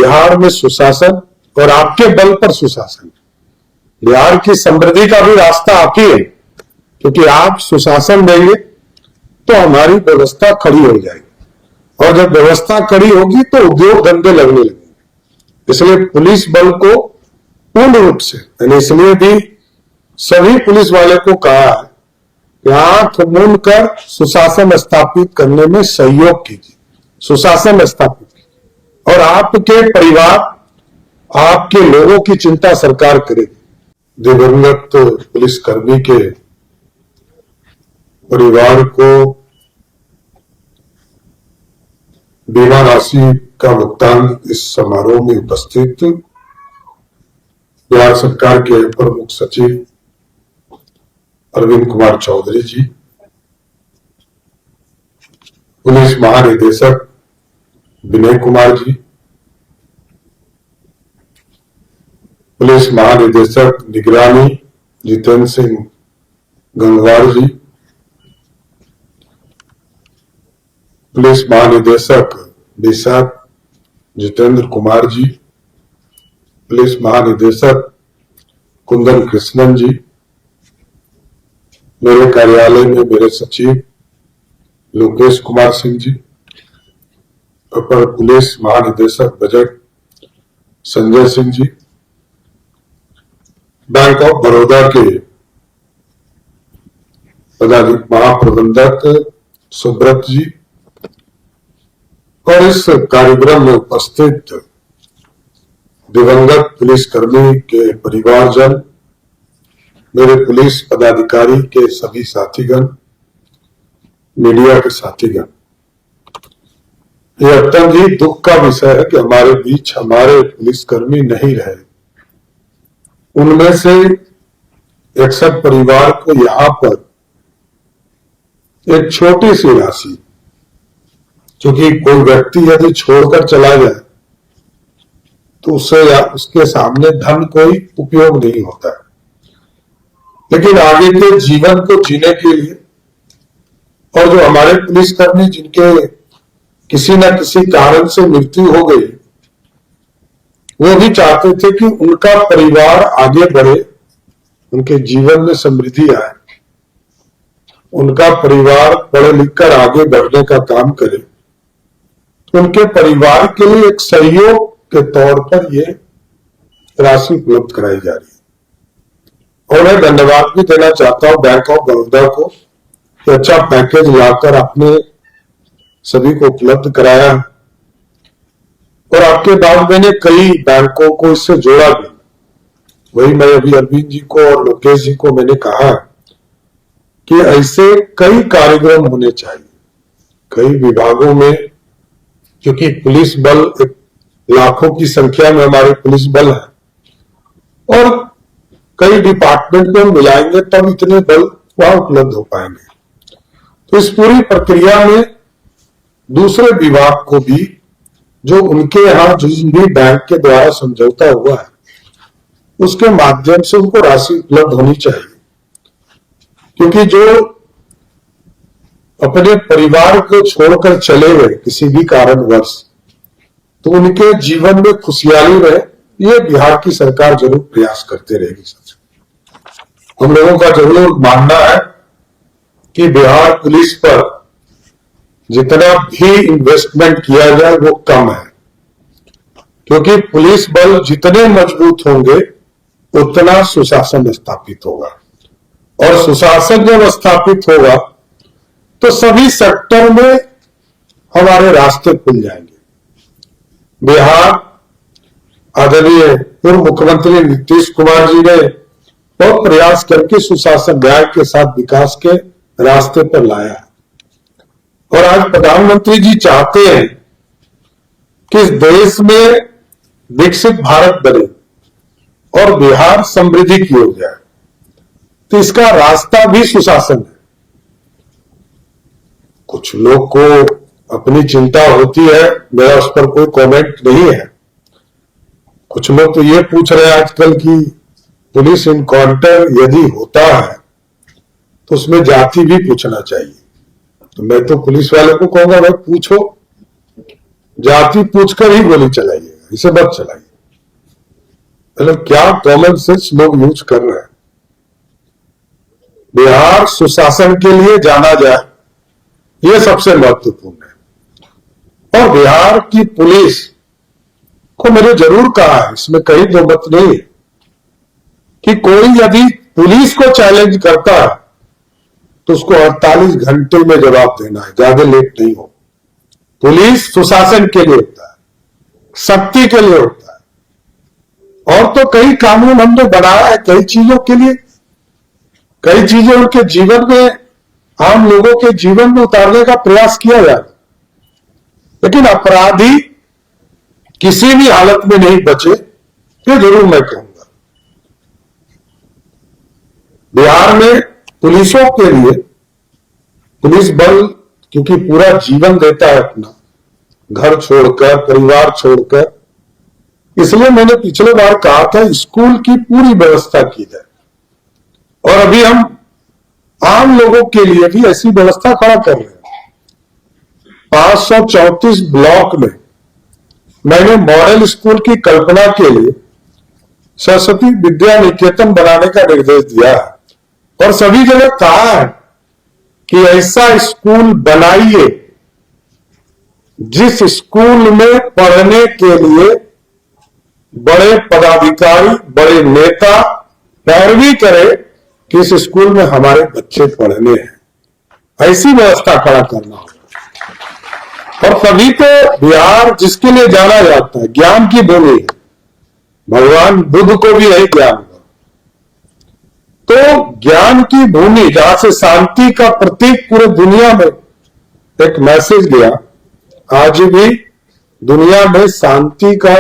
बिहार में सुशासन और आपके बल पर सुशासन, बिहार की समृद्धि का भी रास्ता आप ही है, क्योंकि आप सुशासन देंगे तो हमारी व्यवस्था खड़ी हो जाएगी और जब व्यवस्था खड़ी होगी तो उद्योग धंधे लगने लगेंगे। इसलिए पुलिस बल को पूर्ण रूप से, मैंने इसलिए भी सभी पुलिस वाले को कहा है कि आंख मूंद कर सुशासन स्थापित करने में सहयोग कीजिए, सुशासन स्थापित कीजिए और आपके परिवार, आपके लोगों की चिंता सरकार करेगी। दिवंगत पुलिसकर्मी के परिवार को बीमा राशि का भुगतान इस समारोह में उपस्थित बिहार सरकार के प्रमुख सचिव अरविंद कुमार चौधरी जी, पुलिस महानिदेशक विनय कुमार जी, पुलिस महानिदेशक निगरानी जितेंद्र सिंह गंगवार जी, पुलिस महानिदेशक दिशा जितेंद्र कुमार जी, पुलिस महानिदेशक कुंदन कृष्णन जी, मेरे कार्यालय में मेरे सचिव लोकेश कुमार सिंह जी, अपर पुलिस महानिदेशक budget Sanjay Singh ji, bank of Baroda के महाप्रबंधक सुब्रत जी और इस कार्यक्रम में उपस्थित दिवंगत पुलिसकर्मी के परिवारजन, मेरे पुलिस पदाधिकारी के सभी साथीगण, मीडिया के साथीगण, यह अत्यंत ही दुख का विषय है कि हमारे बीच हमारे पुलिसकर्मी नहीं रहे। उनमें से 61 परिवार को यहां पर एक छोटी सी राशि, क्योंकि कोई व्यक्ति यदि छोड़कर चला जाए तो उससे या उसके सामने धन कोई उपयोग नहीं होता है, लेकिन आगे के जीवन को जीने के लिए और जो हमारे पुलिसकर्मी जिनके किसी न किसी कारण से मृत्यु हो गई, वो भी चाहते थे कि उनका परिवार आगे बढ़े, उनके जीवन में समृद्धि आए, उनका परिवार पढ़े लिखकर आगे बढ़ने का काम करे। तो उनके परिवार के लिए एक सहयोग के तौर पर ये राशि उपलब्ध कराई जा रही है और मैं धन्यवाद भी देना चाहता हूं बैंक ऑफ बड़ौदा को कि अच्छा पैकेज लाकर आपने सभी को उपलब्ध कराया और आपके बाद मैंने कई बैंकों को इससे जोड़ा भी। वही मैं अभी अरविंद जी को और लोकेश जी को मैंने कहा कि ऐसे कई कार्यक्रम होने चाहिए कई विभागों में, क्योंकि पुलिस बल लाखों की संख्या में हमारे पुलिस बल है और कई डिपार्टमेंट में मिलाएंगे तब इतने बल वहां उपलब्ध हो पाएंगे। तो इस पूरी प्रक्रिया में दूसरे विभाग को भी, जो उनके यहां जिस भी बैंक के द्वारा समझौता हुआ है, उसके माध्यम से उनको राशि उपलब्ध होनी चाहिए, क्योंकि जो अपने परिवार को छोड़कर चले गए किसी भी कारणवश, तो उनके जीवन में खुशहाली रहे, ये बिहार की सरकार जरूर प्रयास करते रहेगी। सच हम लोगों का जरूर मानना है कि बिहार पुलिस पर जितना भी इन्वेस्टमेंट किया जाए वो कम है, क्योंकि पुलिस बल जितने मजबूत होंगे उतना सुशासन स्थापित होगा और सुशासन जब स्थापित होगा तो सभी सेक्टर में हमारे रास्ते खुल जाएंगे। बिहार आदरणीय पूर्व मुख्यमंत्री नीतीश कुमार जी ने बहुत प्रयास करके सुशासन न्याय के साथ विकास के रास्ते पर लाया है और आज प्रधानमंत्री जी चाहते हैं कि इस देश में विकसित भारत बने और बिहार समृद्धि की ओर जाए, तो इसका रास्ता भी सुशासन है। कुछ लोग को अपनी चिंता होती है, मेरा उस पर कोई कमेंट नहीं है। कुछ लोग तो ये पूछ रहे हैं आजकल कि पुलिस इनकाउंटर यदि होता है तो उसमें जाति भी पूछना चाहिए। तो मैं तो पुलिस वाले को कहूंगा भाई पूछो, जाति पूछकर ही गोली चलाइएगा, इसे मत चलाइए। मतलब क्या कॉमन सेंस लोग यूज कर रहे हैं। बिहार सुशासन के लिए जाना जाए, यह सबसे महत्वपूर्ण है। और बिहार की पुलिस को मैंने जरूर कहा है, इसमें कहीं दो मत नहीं है, कि कोई यदि पुलिस को चैलेंज करता है तो उसको 48 घंटे में जवाब देना है, ज्यादा लेट नहीं हो। पुलिस सुशासन के लिए होता है, शक्ति के लिए होता है। और तो कई कानून हमने बनाया है कई चीजों के लिए, कई चीजें उनके जीवन में, आम लोगों के जीवन में उतारने का प्रयास किया जाए, लेकिन अपराधी किसी भी हालत में नहीं बचे, ये जरूर मैं कहूंगा। बिहार में पुलिसों के लिए, पुलिस बल क्योंकि पूरा जीवन देता है अपना, घर छोड़कर, परिवार छोड़कर, इसलिए मैंने पिछले बार कहा था स्कूल की पूरी व्यवस्था की जाए। और अभी हम आम लोगों के लिए भी ऐसी व्यवस्था खड़ा कर रहे हैं। 534 ब्लॉक में मैंने मॉडल स्कूल की कल्पना के लिए सरस्वती विद्या निकेतन बनाने का निर्देश दिया है और सभी जगह कहा है कि ऐसा स्कूल बनाइए जिस स्कूल में पढ़ने के लिए बड़े पदाधिकारी, बड़े नेता पैरवी करे कि इस स्कूल में हमारे बच्चे पढ़ने हैं। ऐसी व्यवस्था खड़ा करना होगा। और तभी तो बिहार जिसके लिए जाना जाता है, ज्ञान की भूमि है, भगवान बुद्ध को भी यही ज्ञान हुआ। तो ज्ञान की भूमि जहां से शांति का प्रतीक पूरे दुनिया में एक मैसेज गया, आज भी दुनिया में शांति का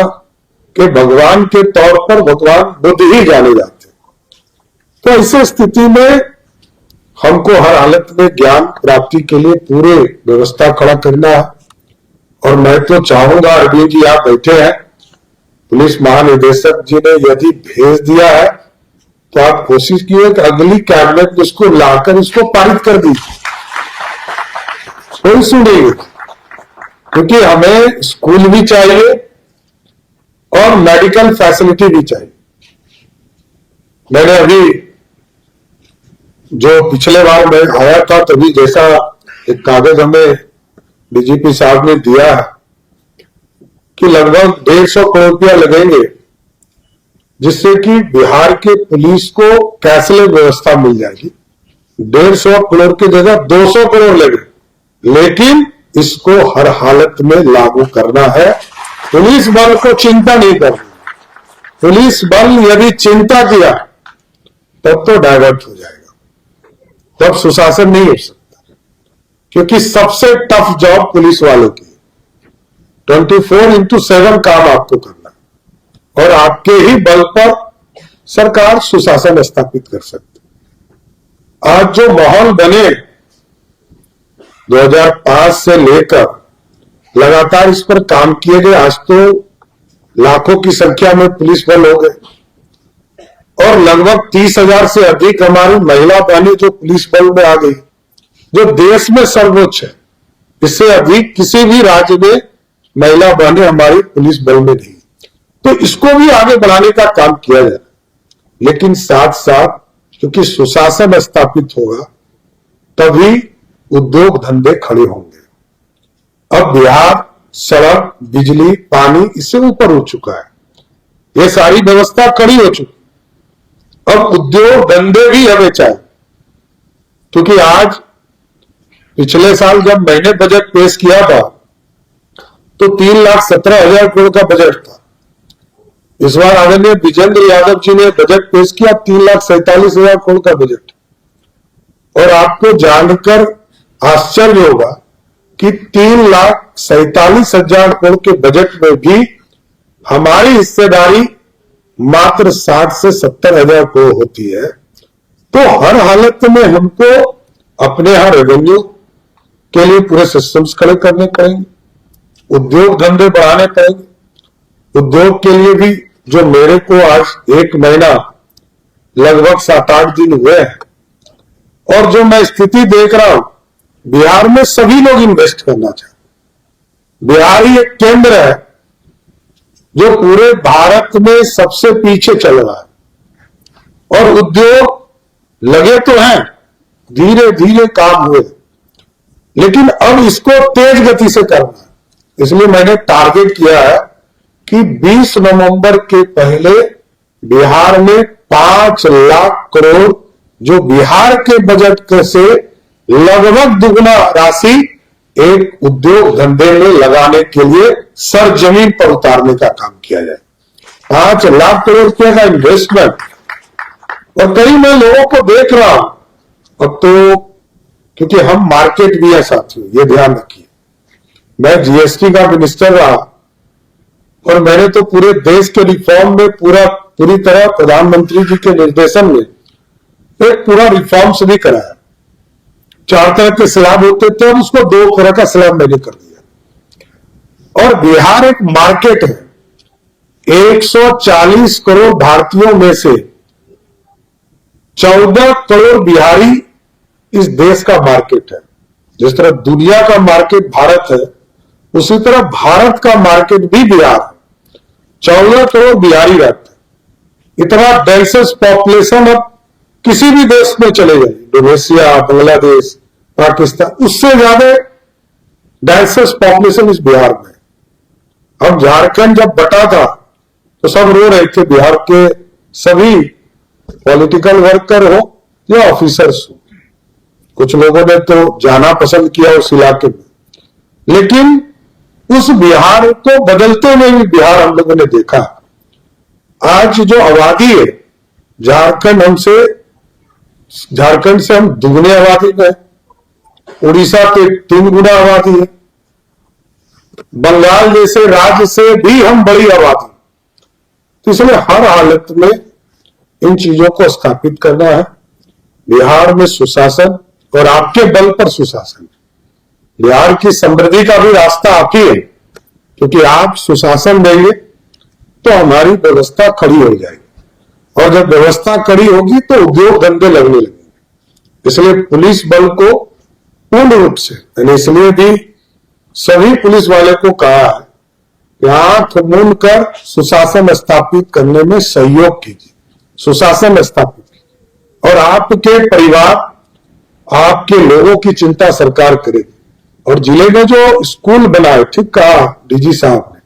के भगवान के तौर पर भगवान बुद्ध ही जाने जाते। तो ऐसी स्थिति में हमको हर हालत में ज्ञान प्राप्ति के लिए पूरे व्यवस्था खड़ा करना है। और मैं तो चाहूंगा, अरविंद जी आप बैठे हैं, पुलिस महानिदेशक जी ने यदि भेज दिया है तो आप कोशिश कीजिए कि अगली कैबिनेट में इसको लाकर इसको पारित कर दीजिए, कोई सुनेगी। क्योंकि हमें स्कूल भी चाहिए और मेडिकल फैसिलिटी भी चाहिए। मैंने अभी जो पिछले बार मैं आया था तभी जैसा एक कागज हमें डीजीपी साहब ने दिया है कि लगभग 150 करोड़ रुपया लगेंगे, जिससे कि बिहार के पुलिस को कैशलेस व्यवस्था मिल जाएगी। 150 करोड़ की जगह 200 करोड़ लगे, लेकिन इसको हर हालत में लागू करना है। पुलिस बल को चिंता नहीं करनी। पुलिस बल यदि चिंता किया तब तो डाइवर्ट हो जाएगा, तब सुशासन नहीं हो सकता। क्योंकि सबसे टफ जॉब पुलिस वालों की 24/7 काम आपको करना, और आपके ही बल पर सरकार सुशासन स्थापित कर सकती। आज जो माहौल बने 2005 से लेकर लगातार इस पर काम किए गए, आज तो लाखों की संख्या में पुलिस बल हो गए और लगभग 30,000 से अधिक हमारी महिला बहनें जो पुलिस बल में आ गई, जो देश में सर्वोच्च है। इससे अधिक किसी भी राज्य में महिला बहनें हमारी पुलिस बल में नहीं। तो इसको भी आगे बढ़ाने का काम किया जाए, लेकिन साथ साथ क्योंकि सुशासन स्थापित होगा तभी उद्योग धंधे खड़े होंगे। अब बिहार सड़क, बिजली, पानी इससे ऊपर हो चुका है, ये सारी व्यवस्था खड़ी हो चुकी। अब उद्योग धंधे भी हमें चाहिए, क्योंकि आज पिछले साल जब मैंने बजट पेश किया था तो 3,17,000 करोड़ का बजट था। इस बार आदरणीय विजेंद्र यादव जी ने बजट पेश किया 3,47,000 करोड़ का बजट। और आपको जानकर आश्चर्य होगा कि 3,47,000 करोड़ के बजट में भी हमारी हिस्सेदारी मात्र 60 से 70,000 करोड़ होती है। तो हर हालत में हमको अपने यहां रेवेन्यू के लिए पूरे सिस्टम्स खड़े करने पड़ेंगे, उद्योग धंधे बढ़ाने पड़ेंगे। उद्योग के लिए भी जो मेरे को आज 1 महीना लगभग 7-8 दिन हुए हैं, और जो मैं स्थिति देख रहा हूं, बिहार में सभी लोग इन्वेस्ट करना चाहते। बिहार ही एक केंद्र है जो पूरे भारत में सबसे पीछे चल रहा है। और उद्योग लगे तो हैं, धीरे धीरे काम हुए, लेकिन अब इसको तेज गति से करना है। इसलिए मैंने टारगेट किया है कि 20 नवंबर के पहले बिहार में 5 लाख करोड़, जो बिहार के बजट से लगभग दुगना राशि एक उद्योग धंधे में लगाने के लिए सर जमीन पर उतारने का काम किया जाए। 5 लाख करोड़ रुपए का इन्वेस्टमेंट। और कई मैं लोगों को देख रहा हूं, अब तो क्योंकि हम मार्केट भी है साथियों, ये ध्यान रखिए। मैं जीएसटी का मिनिस्टर रहा और मैंने तो पूरे देश के रिफॉर्म में पूरी तरह प्रधानमंत्री जी के निर्देशन में एक पूरा रिफॉर्म्स भी कराया। 4 तरह के स्लैब होते थे और उसको 2 तरह का स्लैब मैंने कर दिया। और बिहार एक मार्केट है। 140 करोड़ भारतीयों में से 14 करोड़ बिहारी इस देश का मार्केट है। जिस तरह दुनिया का मार्केट भारत है, उसी तरह भारत का मार्केट भी बिहार है। 14 करोड़ बिहारी रहते हैं। इतना डेंसेस पॉपुलेशन अब किसी भी देश में चले जाए, इंडोनेशिया, बांग्लादेश, पाकिस्तान, उससे ज्यादा डेंसेस पॉपुलेशन इस बिहार में। अब झारखंड जब बटा था तो सब रो रहे थे, बिहार के सभी पॉलिटिकल वर्कर हो या ऑफिसर्स हो। कुछ लोगों ने तो जाना पसंद किया उस इलाके में, लेकिन उस बिहार को बदलते हुए भी बिहार हम लोगों ने देखा। आज जो आबादी है, झारखंड से हम दुगने आबादी में, उड़ीसा के 3 गुना आबादी है, बंगाल जैसे राज्य से भी हम बड़ी आबादी। तो इसलिए हर हालत में इन चीजों को स्थापित करना है। बिहार में सुशासन और आपके बल पर सुशासन। बिहार की समृद्धि का भी रास्ता आप ही है, क्योंकि आप सुशासन देंगे तो हमारी व्यवस्था खड़ी हो जाएगी, और जब व्यवस्था खड़ी होगी तो उद्योग धंधे लगने लगेंगे। इसलिए पुलिस बल को पूर्ण रूप से, मैंने इसलिए भी सभी पुलिस वाले को कहा है कि आंख मूंद कर सुशासन स्थापित करने में सहयोग कीजिए, सुशासन स्थापित कीजिए, और आपके परिवार, आपके लोगों की चिंता सरकार करेगी। और जिले में जो स्कूल बनाए, ठीक कहा डीजी साहब ने,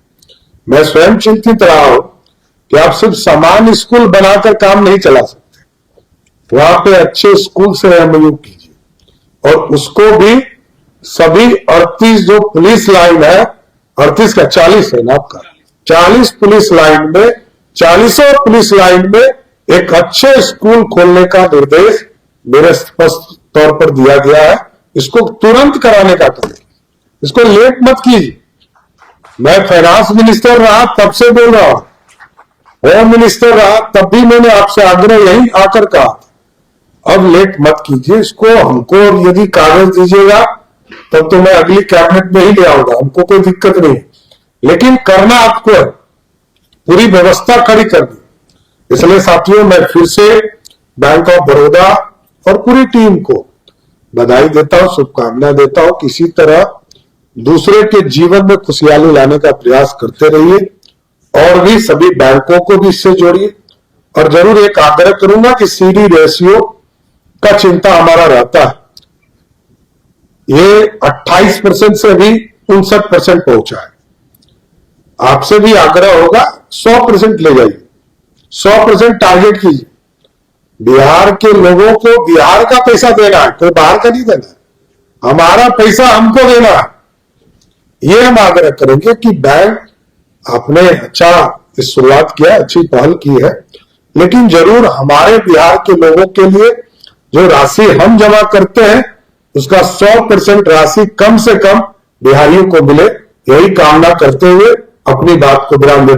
मैं स्वयं चिंतित रहा हूं कि आप सिर्फ सामान्य स्कूल बनाकर काम नहीं चला सकते, वहां पे अच्छे स्कूल से एमओयू कीजिए। और उसको भी सभी 38 जो पुलिस लाइन है, 38 का 40 है ना आपका, 40 पुलिस लाइन में, 40 पुलिस लाइन में एक अच्छे स्कूल खोलने का निर्देश मेरे स्पष्ट तौर पर दिया गया है। इसको तुरंत कराने का काम, इसको लेट मत कीजिए। मैं फाइनेंस मिनिस्टर रहा तब से बोल रहा हूं, होम मिनिस्टर रहा तब भी मैंने आपसे आग्रह यही आकर कहा, अब लेट मत कीजिए इसको। हमको यदि कागज दीजिएगा तब तो मैं अगली कैबिनेट में ही ले आऊंगा, हमको कोई दिक्कत नहीं, लेकिन करना आपको है, पूरी व्यवस्था खड़ी करनी। इसलिए साथियों, मैं फिर से बैंक ऑफ बड़ौदा और पूरी टीम को बधाई देता हूं, शुभकामनाएं देता हूं। किसी तरह दूसरे के जीवन में खुशहाली लाने का प्रयास करते रहिए, और भी सभी बैंकों को भी इससे जोड़िए। और जरूर एक आग्रह करूंगा कि सीडी रेशियो का चिंता हमारा रहता है, ये 28% से भी 59% पहुंचा है। आपसे भी आग्रह होगा 100% ले जाइए, 100% टारगेट कीजिए। बिहार के लोगों को बिहार का पैसा देना है, कोई बाहर का नहीं देना है, हमारा पैसा हमको देना है। ये हम आग्रह करेंगे कि बैंक आपने अच्छा शुरुआत किया, अच्छी पहल की है, लेकिन जरूर हमारे बिहार के लोगों के लिए जो राशि हम जमा करते हैं उसका 100% राशि कम से कम बिहारियों को मिले, यही कामना करते हुए अपनी बात को विराम देता हूं।